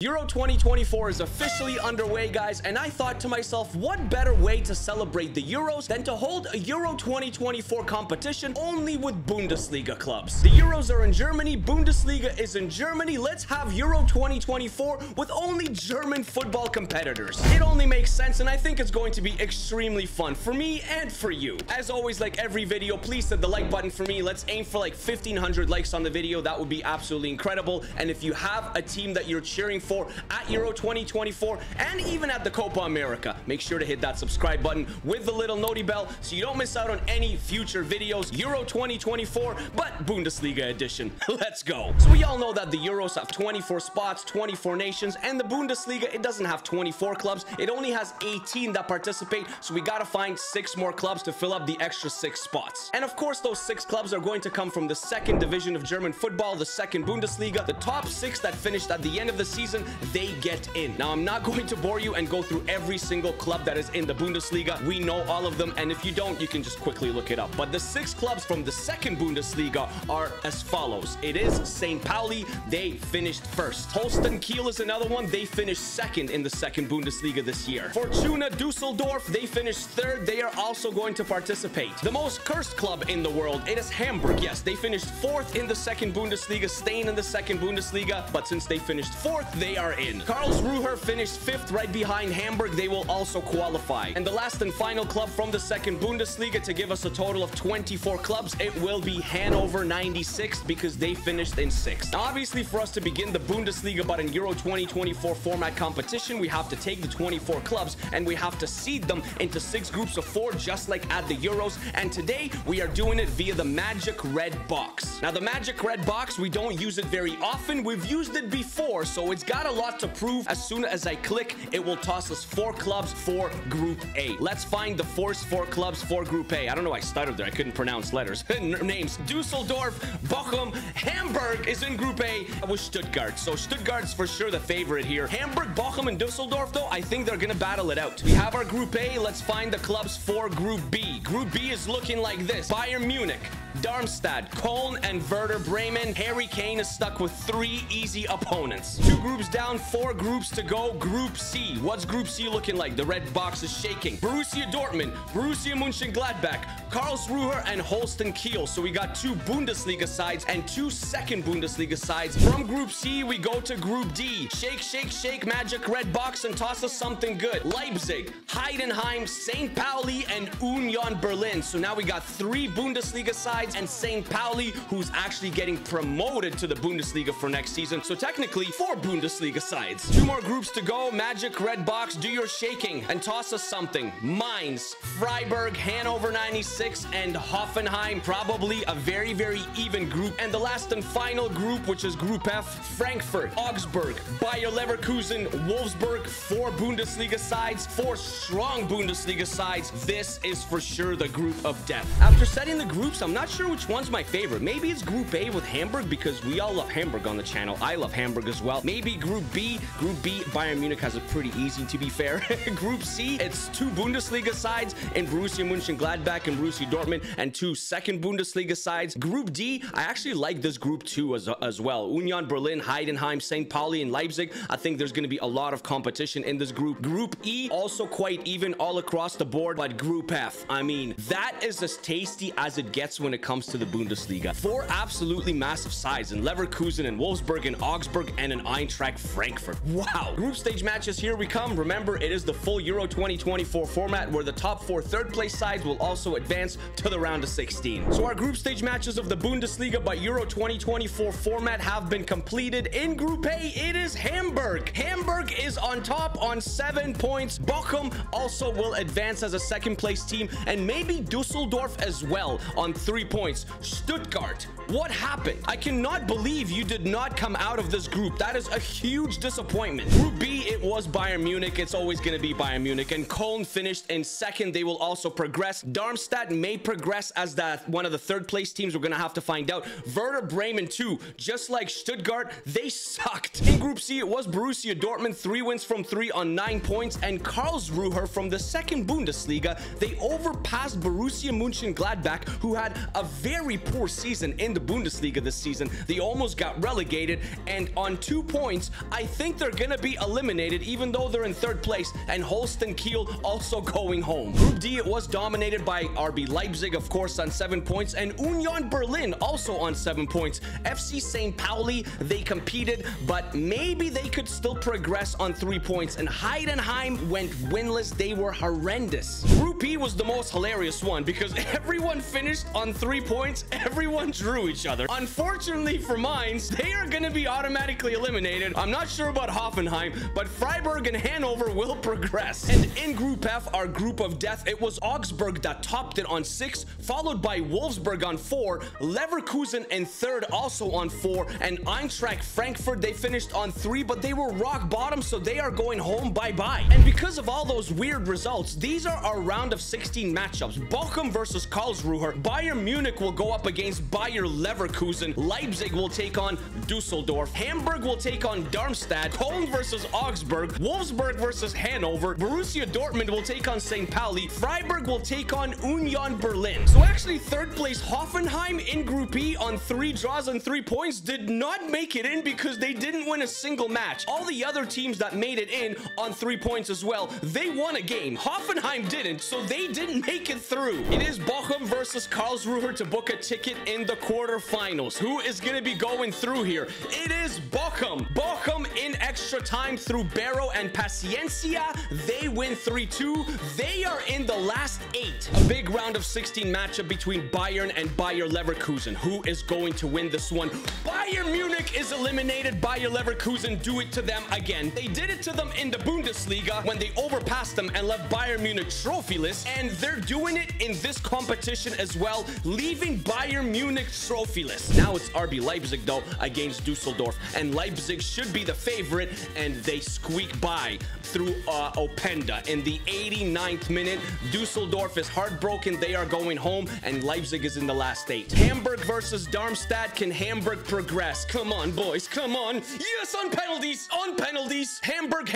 Euro 2024 is officially underway, guys, and I thought to myself, what better way to celebrate the Euros than to hold a Euro 2024 competition only with Bundesliga clubs. The Euros are in Germany, Bundesliga is in Germany. Let's have Euro 2024 with only German football competitors. It only makes sense, and I think it's going to be extremely fun for me and for you. As always, like every video, please hit the like button for me. Let's aim for like 1,500 likes on the video. That would be absolutely incredible. And if you have a team that you're cheering for at Euro 2024 and even at the Copa America, make sure to hit that subscribe button with the little noti bell so you don't miss out on any future videos. Euro 2024, but Bundesliga edition. Let's go. So we all know that the Euros have 24 spots, 24 nations, and the Bundesliga, it doesn't have 24 clubs. It only has 18 that participate, so we gotta find 6 more clubs to fill up the extra 6 spots. And of course, those 6 clubs are going to come from the second division of German football, the second Bundesliga. The top 6 that finished at the end of the season, they get in. Now, I'm not going to bore you and go through every single club that is in the Bundesliga. We know all of them, and if you don't, you can just quickly look it up. But the 6 clubs from the second Bundesliga are as follows. It is St. Pauli. They finished first. Holstein Kiel is another one. They finished second in the second Bundesliga this year. Fortuna Düsseldorf, they finished third. They are also going to participate. The most cursed club in the world, it is Hamburg. Yes, they finished 4th in the second Bundesliga, staying in the second Bundesliga, but since they finished 4th, they are in. Karlsruhe finished 5th right behind Hamburg. They will also qualify. And the last and final club from the second Bundesliga to give us a total of 24 clubs, it will be Hannover 96 because they finished in 6th. Now, obviously, for us to begin the Bundesliga, but in Euro 2024 format competition, we have to take the 24 clubs and we have to seed them into 6 groups of 4, just like at the Euros. And today, we are doing it via the Magic Red Box. Now, the Magic Red Box, we don't use it very often. We've used it before, so it's got a lot to prove. As soon as I click, it will toss us 4 clubs for Group A. Let's find the 4 clubs for Group A. I don't know why I stuttered there. I couldn't pronounce letters. Names. Düsseldorf, Bochum, Hamburg is in Group A with Stuttgart. So Stuttgart's for sure the favorite here. Hamburg, Bochum, and Düsseldorf, though, I think they're going to battle it out. We have our Group A. Let's find the clubs for Group B. Group B is looking like this. Bayern Munich, Darmstadt, Köln, and Werder Bremen. Harry Kane is stuck with 3 easy opponents. 2 groups down, 4 groups to go. Group C. What's Group C looking like? The red box is shaking. Borussia Dortmund, Borussia Mönchengladbach, Karlsruhe, and Holstein Kiel. So we got 2 Bundesliga sides and 2 second Bundesliga sides. From Group C, we go to Group D. Shake, shake, shake, Magic Red Box, and toss us something good. Leipzig, Heidenheim, St. Pauli, and Union Berlin. So now we got 3 Bundesliga sides and St. Pauli, who's actually getting promoted to the Bundesliga for next season. So technically, 4 Bundesliga sides. 2 more groups to go. Magic Red Box, do your shaking and toss us something. Mainz, Freiburg, Hannover 96, and Hoffenheim. Probably a very, very even group. And the last and final group, which is Group F, Frankfurt, Augsburg, Bayer Leverkusen, Wolfsburg. 4 Bundesliga sides, 4 strong Bundesliga sides. This is for sure the group of death. After setting the groups, I'm not sure which one's my favorite. Maybe it's Group A with Hamburg because we all love Hamburg on the channel. I love Hamburg as well. Maybe Group B. Group B, Bayern Munich has it pretty easy, to be fair. Group C, it's 2 Bundesliga sides in Borussia Mönchengladbach and Borussia Dortmund, and 2 second Bundesliga sides. Group D, I actually like this group too as well. Union Berlin, Heidenheim, St. Pauli, and Leipzig. I think there's going to be a lot of competition in this group. Group E, also quite even all across the board. But Group F, I mean, that is as tasty as it gets when it comes to the Bundesliga. 4 absolutely massive sides in Leverkusen and Wolfsburg and Augsburg and an Eintracht Frankfurt. Wow. Group stage matches, here we come. Remember, it is the full Euro 2024 format where the top 4 third place sides will also advance to the round of 16. So our group stage matches of the Bundesliga by Euro 2024 format have been completed. In Group A, it is Hamburg. Hamburg is on top on 7 points. Bochum also will advance as a second place team, and maybe Düsseldorf as well on 3 points. Stuttgart, what happened? I cannot believe you did not come out of this group. That is a huge disappointment. Group B, it was Bayern Munich. It's always going to be Bayern Munich. And Köln finished in second. They will also progress. Darmstadt may progress as one of the third place teams. We're going to have to find out. Werder Bremen too. Just like Stuttgart, they sucked. In Group C, it was Borussia Dortmund. 3 wins from 3 on 9 points, and Karlsruhe from the second Bundesliga, they overpassed Borussia Mönchengladbach, who had a very poor season in the Bundesliga this season. They almost got relegated, and on 2 points, I think they're gonna be eliminated, even though they're in third place, and Holstein Kiel also going home. Group D, it was dominated by RB Leipzig, of course, on 7 points, and Union Berlin also on 7 points. FC St. Pauli, they competed, but maybe they could still progress on 3 points, and Heidenheim went winless. They were horrendous. Group E was the most hilarious one because everyone finished on 3 points. Everyone drew each other. Unfortunately for Mainz, they are going to be automatically eliminated. I'm not sure about Hoffenheim, but Freiburg and Hanover will progress. And in Group F, our group of death, it was Augsburg that topped it on 6, followed by Wolfsburg on 4, Leverkusen in third also on 4, and Eintracht Frankfurt, they finished on 3, but they were rock bottom, so they are going home bye-bye. And because of all those weird results, these are our round of 16 matchups. Bochum versus Karlsruhe. Bayern Munich will go up against Bayer Leverkusen. Leipzig will take on Dusseldorf. Hamburg will take on Darmstadt. Cologne versus Augsburg. Wolfsburg versus Hanover. Borussia Dortmund will take on St. Pauli. Freiburg will take on Union Berlin. So actually, third place Hoffenheim in Group E on 3 draws and 3 points did not make it in because they didn't win a single match. All the other teams that made it in on 3 points as well, they won a game. Hoffenheim didn't, so they didn't make it through. It is Bochum versus Karlsruhe to book a ticket in the quarterfinals. Who is going to be going through here? It is Bochum. Bochum in extra time through Barrow and Paciencia. They win 3-2. They are in the last 8. A big round of 16 matchup between Bayern and Bayer Leverkusen. Who is going to win this one? Bayern Munich is eliminated. Bayer Leverkusen do it to them again. They did it to them in the Bundesliga when they overpassed them and left Bayern Munich trophyless, and they're doing it in this competition as well, leaving Bayern Munich trophyless. Now it's RB Leipzig though against Dusseldorf, and Leipzig should be the favorite, and they squeak by through Openda in the 89th minute. Dusseldorf is heartbroken. They are going home, and Leipzig is in the last 8. Hamburg versus Darmstadt. Can Hamburg progress? Come on, boys. Come on. Yes, on penalties. On penalties. Hamburg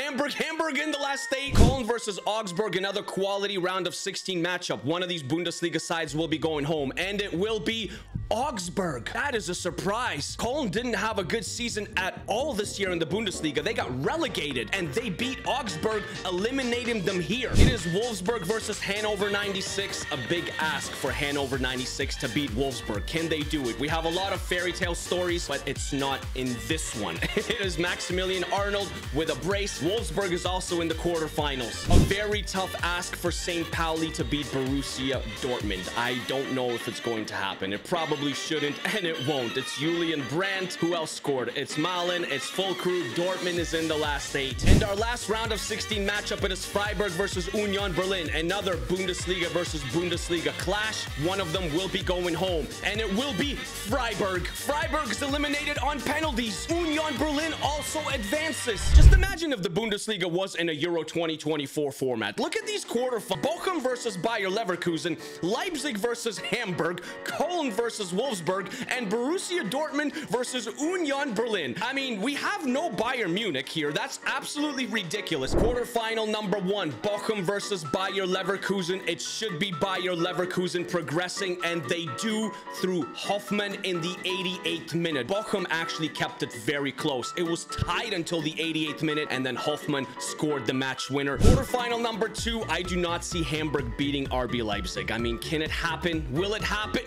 in the last 8. Cologne versus Augsburg. Another quality round of 16 matchup. One of these Bundesliga sides will be going home, and it will be Augsburg. That is a surprise. Cologne didn't have a good season at all this year in the Bundesliga. They got relegated, and they beat Augsburg, eliminating them here. It is Wolfsburg versus Hanover 96. A big ask for Hanover 96 to beat Wolfsburg. Can they do it? We have a lot of fairy tale stories, but it's not in this one. It is Maximilian Arnold with a brace. Wolfsburg is also in the quarterfinals. A very tough ask for St. Pauli to beat Borussia Dortmund. I don't know if it's going to happen. It probably shouldn't, and it won't. It's Julian Brandt. Who else scored? It's Malen. It's full crew. Dortmund is in the last 8. And our last round of 16 matchup, it is Freiburg versus Union Berlin. Another Bundesliga versus Bundesliga clash. One of them will be going home, and it will be Freiburg. Freiburg's eliminated on penalties. Union Berlin also advances. Just imagine if the Bundesliga was in a Euro 2024 format. Look at these quarterfinals. Bochum versus Bayer Leverkusen, Leipzig versus Hamburg, Cologne versus Wolfsburg, and Borussia Dortmund versus Union Berlin. I mean, we have no Bayern Munich here. That's absolutely ridiculous. Quarterfinal number 1, Bochum versus Bayer Leverkusen. It should be Bayer Leverkusen progressing, and they do through Hoffmann in the 88th minute. Bochum actually kept it very close. It was tied until the 88th minute, and then Hoffmann scored the match winner. Quarterfinal number 2, I do not see Hamburg beating RB Leipzig. I mean, can it happen? Will it happen?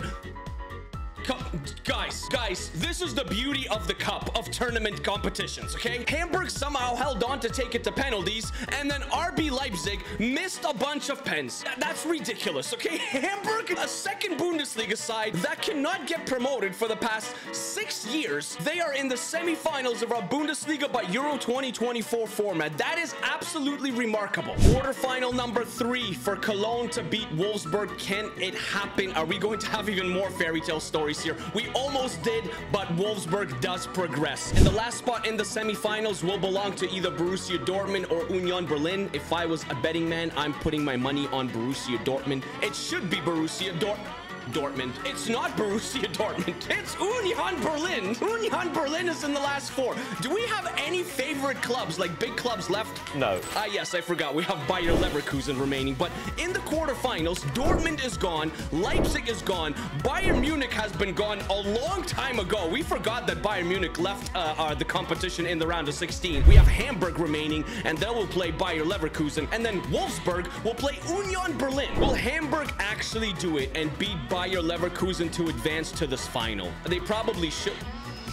Guys, this is the beauty of the cup of tournament competitions, okay? Hamburg somehow held on to take it to penalties, and then RB Leipzig missed a bunch of pens. That's ridiculous, okay? Hamburg, a second Bundesliga side that cannot get promoted for the past 6 years. They are in the semifinals of our Bundesliga but Euro 2024 format. That is absolutely remarkable. Quarterfinal number 3 for Cologne to beat Wolfsburg. Can it happen? Are we going to have even more fairy tale stories here? We almost did, but Wolfsburg does progress. And the last spot in the semifinals will belong to either Borussia Dortmund or Union Berlin. If I was a betting man, I'm putting my money on Borussia Dortmund. It should be Borussia Dortmund. Dortmund. It's not Borussia Dortmund. It's Union Berlin. Union Berlin is in the last 4. Do we have any favorite clubs, like big clubs left? No. Yes, I forgot. We have Bayer Leverkusen remaining. But in the quarterfinals, Dortmund is gone. Leipzig is gone. Bayern Munich has been gone a long time ago. We forgot that Bayern Munich left the competition in the round of 16. We have Hamburg remaining, and then we'll play Bayer Leverkusen. And then Wolfsburg will play Union Berlin. Will Hamburg actually do it and beat Bayer Leverkusen to advance to this final? They probably should.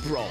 Bro,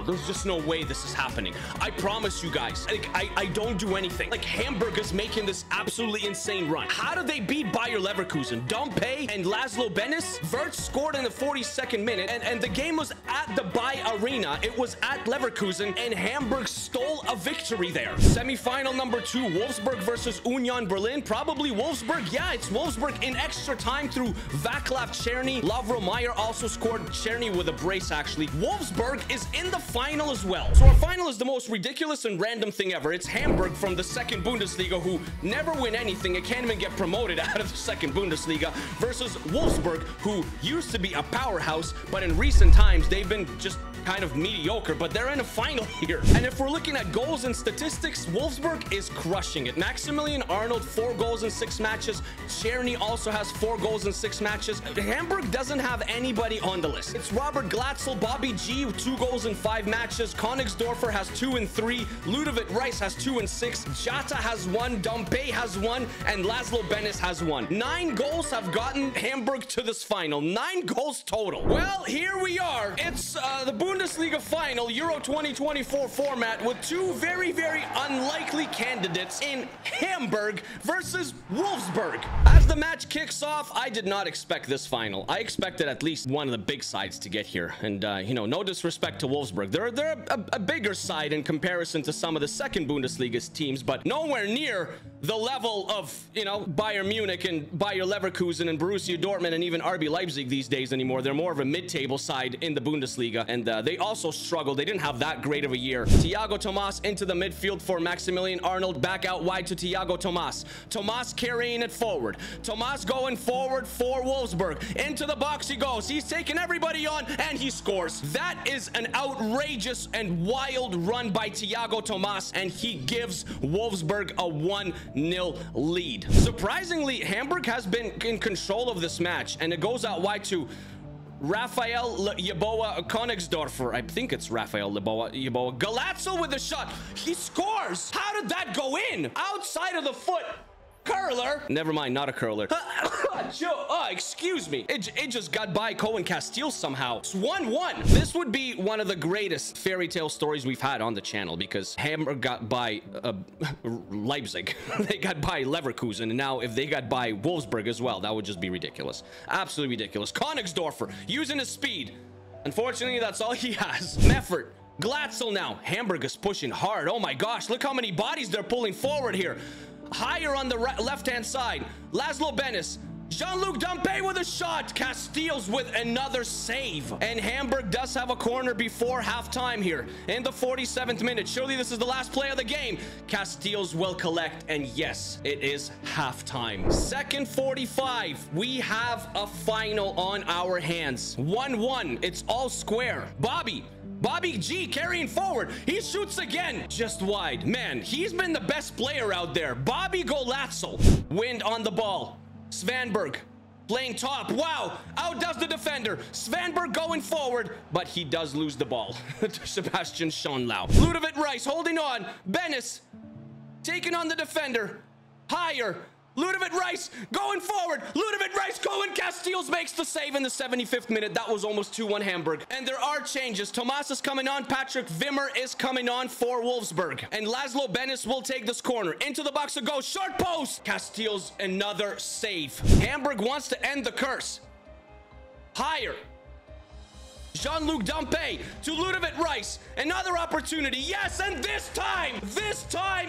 there's just no way this is happening. I promise you guys, like, I don't do anything. Like, Hamburg is making this absolutely insane run. How did they beat Bayer Leverkusen? Dompe and Laszlo Benes? Wirtz scored in the 42nd minute, and the game was at the Bayer Arena. It was at Leverkusen, and Hamburg stole a victory there. Semi-final number 2, Wolfsburg versus Union Berlin. Probably Wolfsburg. Yeah, it's Wolfsburg in extra time through Vaclav Černý. Lovro Mayer also scored. Černý with a brace, actually. Wolfsburg is in the final as well. So our final is the most ridiculous and random thing ever. It's Hamburg from the second Bundesliga, who never win anything. It can't even get promoted out of the second Bundesliga, versus Wolfsburg, who used to be a powerhouse, but in recent times they've been just kind of mediocre, but they're in a final here. And if we're looking at goals and statistics, Wolfsburg is crushing it. Maximilian Arnold, 4 goals in 6 matches. Černý also has 4 goals in 6 matches. Hamburg doesn't have anybody on the list. It's Robert Glatzel, Bobby G, 2 goals in 5 matches. Königsdorfer has 2 and 3. Ludovic Rice has 2 and 6. Jata has 1. Dompe has 1. And Laszlo Benes has 1. 9 goals have gotten Hamburg to this final. 9 goals total. Well, here we are. It's the Bundesliga final, Euro 2024 format, with 2 very, very unlikely candidates in Hamburg versus Wolfsburg. As the match kicks off, I did not expect this final. I expected at least one of the big sides to get here. And, you know, no disrespect to Wolfsburg. They're a bigger side in comparison to some of the second Bundesliga's teams, but nowhere near the level of, you know, Bayern Munich and Bayer Leverkusen and Borussia Dortmund and even RB Leipzig these days anymore. They're more of a mid-table side in the Bundesliga, and they also struggled. They didn't have that great of a year. Thiago Tomas into the midfield for Maximilian Arnold. Back out wide to Thiago Tomas. Tomas carrying it forward. Tomas going forward for Wolfsburg. Into the box he goes. He's taking everybody on, and he scores. That is an outrageous and wild run by Thiago Tomas, and he gives Wolfsburg a 1-0 lead. Surprisingly, Hamburg has been in control of this match, and it goes out wide to Rafael Yeboah Königsdorfer. I think it's Rafael Yeboah. Glatzel with a shot. He scores. How did that go in? Outside of the foot. Curler. Never mind, not a curler. Oh, excuse me. It just got by Cohen Castile somehow. It's 1-1. This would be one of the greatest fairy tale stories we've had on the channel, because Hamburg got by Leipzig. They got by Leverkusen, and now if they got by Wolfsburg as well, that would just be ridiculous. Absolutely ridiculous. Königsdorfer using his speed. Unfortunately, that's all he has. Meffert. Glatzel now. Hamburg is pushing hard. Oh my gosh, look how many bodies they're pulling forward here. Higher on the left-hand side. Laszlo Benes. Jean-Luc Dompe with a shot. Castiles with another save. And Hamburg does have a corner before halftime here in the 47th minute. Surely this is the last play of the game. Castiles will collect. And yes, it is halftime. Second 45. We have a final on our hands. 1-1. It's all square. Bobby G carrying forward. He shoots again. Just wide. Man, he's been the best player out there. Bobby Glatzel. Wind on the ball. Svanberg playing top. Wow. Outdoes the defender. Svanberg going forward, but he does lose the ball to Sebastian Schonlau. Ludovic Rice holding on. Benes taking on the defender. Higher. Ludovic Rice going forward. Ludovic Rice going. Castiles makes the save in the 75th minute. That was almost 2-1 Hamburg. And there are changes. Tomas is coming on. Patrick Wimmer is coming on for Wolfsburg. And Laszlo Benes will take this corner. Into the box to go. Short post. Castiles another save. Hamburg wants to end the curse. Higher. Jean-Luc Dompe to Ludovic Rice. Another opportunity. Yes, and this time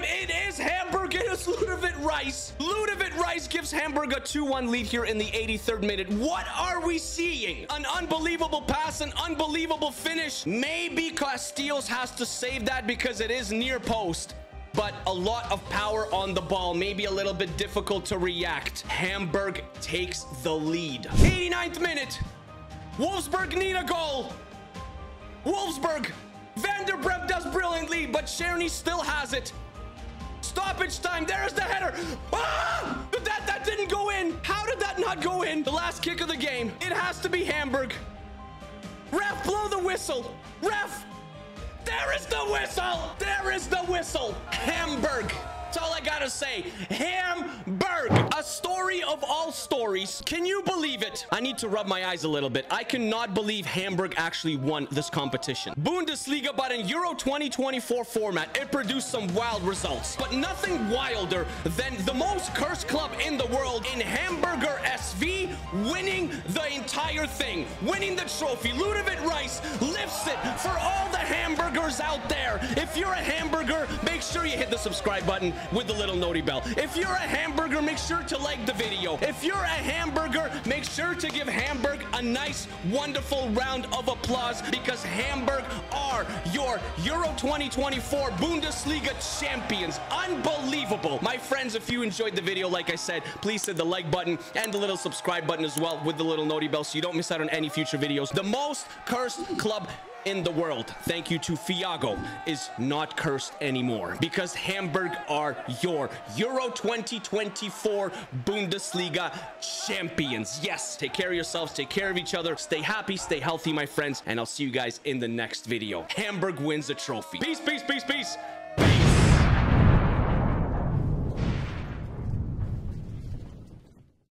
it is Hamburg. It is Ludovic Rice. Ludovic Rice gives Hamburg a 2-1 lead here in the 83rd minute. What are we seeing? An unbelievable pass, an unbelievable finish. Maybe Castiles has to save that because it is near post. but a lot of power on the ball. Maybe a little bit difficult to react. Hamburg takes the lead. 89th minute. Wolfsburg need a goal. Wolfsburg. Van der Bremt does brilliantly, but Czerny still has it. Stoppage time. There's the header. Ah! That didn't go in. How did that not go in? The last kick of the game. It has to be Hamburg. Ref, blow the whistle. Ref. There is the whistle. There is the whistle. Hamburg. That's all I gotta say. Hamburg. A story of all stories. Can you believe it? I need to rub my eyes a little bit. I cannot believe Hamburg actually won this competition. Bundesliga, but in Euro 2024 format, it produced some wild results. But nothing wilder than the most cursed club in the world in Hamburger SV winning the entire thing. Winning the trophy. Ludovic Rice lifts it for all the hamburgers out there. If you're a hamburger, make sure you hit the subscribe button with the little noti bell. If you're a hamburger, make sure to like the video. If you're a hamburger, make sure to give Hamburg a nice, wonderful round of applause, because Hamburg are your Euro 2024 Bundesliga champions. Unbelievable. My friends, if you enjoyed the video, like I said, please hit the like button and the little subscribe button as well with the little noti bell so you don't miss out on any future videos. The most cursed club in the world, thank you to Fiago, is not cursed anymore, because Hamburg are your Euro 2024 Bundesliga champions. Yes, take care of yourselves, take care of each other, stay happy, stay healthy, my friends, and I'll see you guys in the next video. Hamburg wins the trophy. Peace, peace, peace, peace.